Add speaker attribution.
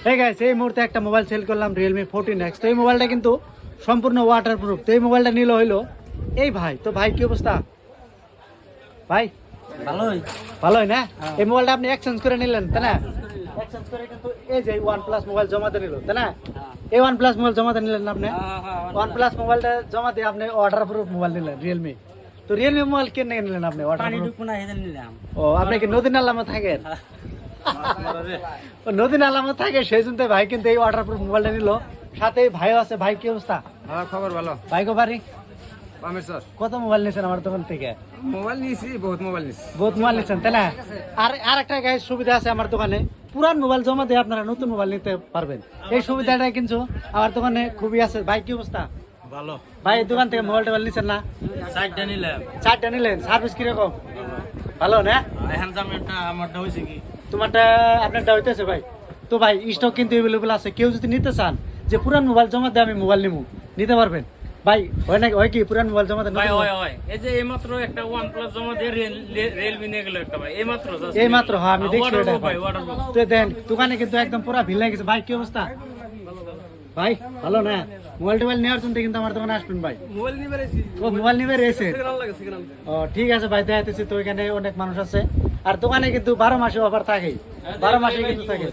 Speaker 1: এই গাইস এই মুহূর্তে একটা মোবাইল সেল করলাম Realme 14X। তো এই মোবাইলটা কিন্তু সম্পূর্ণ ওয়াটারপ্রুফ। তো এই মোবাইলটা নিল হইলো এই ভাই। তো ভাই কি অবস্থা ভাই? ভালোই না? এই মোবাইলটা আপনি এক্সচেঞ্জ করে নিলেন তাই না? এক্সচেঞ্জ করে কিন্তু এই যে OnePlus মোবাইল জমাতে নিল তাই না? এই OnePlus মোবাইল জমাতে নিলেন না আপনি? OnePlus মোবাইলটা জমাতে আপনি ওয়াটারপ্রুফ মোবাইল নিলেন Realme। তো Realme মোবাইল কেন নিলেন আপনি? ওয়াটারপ্রুফ ও আপনি কি নদী নালামে থাকেন? নদী নালামে থাকে সেই জন্য ভাই কিন্তু এই ওয়াটারপ্রুফ মোবাইলটা নিল। সাথে ভাইও আছে। ভাই কি অবস্থা?
Speaker 2: খবর ভালো।
Speaker 1: ভাই কো বাড়ি?
Speaker 2: রামেশ্বর।
Speaker 1: কত মোবাইল নিয়েছেন আমার দোকান থেকে?
Speaker 2: মোবাইল নিয়েছি, বহুত মোবাইল নিয়েছি।
Speaker 1: বহুত মোবাইল নিয়েছেন তাই না? আর একটা গাইস সুবিধা আছে আমার দোকানে, পুরান মোবাইল জমা দিয়ে আপনারা নতুন মোবাইল নিতে পারবেন। এই সুবিধাটা কিন্তু আমার দোকানে খুবই আছে। ভাই কি অবস্থা?
Speaker 2: ভালো।
Speaker 1: ভাই এই দোকান থেকে মোবাইল টোবাইল নিচ্ছেন না?
Speaker 2: 4টা নিলাম।
Speaker 1: 4টা নিলেন। সার্ভিস কিরকম? ভালো না?
Speaker 2: এখন জামাটা আমারটা হইছে কি?
Speaker 1: তোমারটা আপনারটা হইতেছে ভাই। তো ভাই স্টক কিন্তু অ্যাভেলেবল আছে। কেউ যদি নিতে চান যে পুরান মোবাইল জমা দিয়ে আমি মোবাইল নিবো, নিতে পারবেন ভাই। হয় নাকি? হয় কি পুরান মোবাইল জমা দেন?
Speaker 3: ভাই হয় এই যে এইমাত্র একটা OnePlus জমা দিয়ে Realme নিয়ে গেল একটা ভাই। এইমাত্র
Speaker 1: এইমাত্র হ্যাঁ আমি দেখছি এটা
Speaker 3: ভাই ওয়াটারপ্রুফ।
Speaker 1: তো দেন দোকানে কিন্তু একদম পুরা ভিড় লেগে গেছে। ভাই কি অবস্থা? ভাই ভালো না? মোবাইল টোবাইল নেওয়ার জন্য কিন্তু আমার দোকানে আসবেন ভাই।
Speaker 2: মোবাইল নিবে রেছি।
Speaker 1: ও মোবাইল নিবে রয়েছে।
Speaker 2: সিগন্যাল লাগে সিগন্যাল।
Speaker 1: ও ঠিক আছে ভাই, দেখাইতেছি তো এখানে অনেক মানুষ আছে। আর দোকানে কিন্তু 12 মাসে অফার থাকে, 12 মাসে কিন্তু থাকে।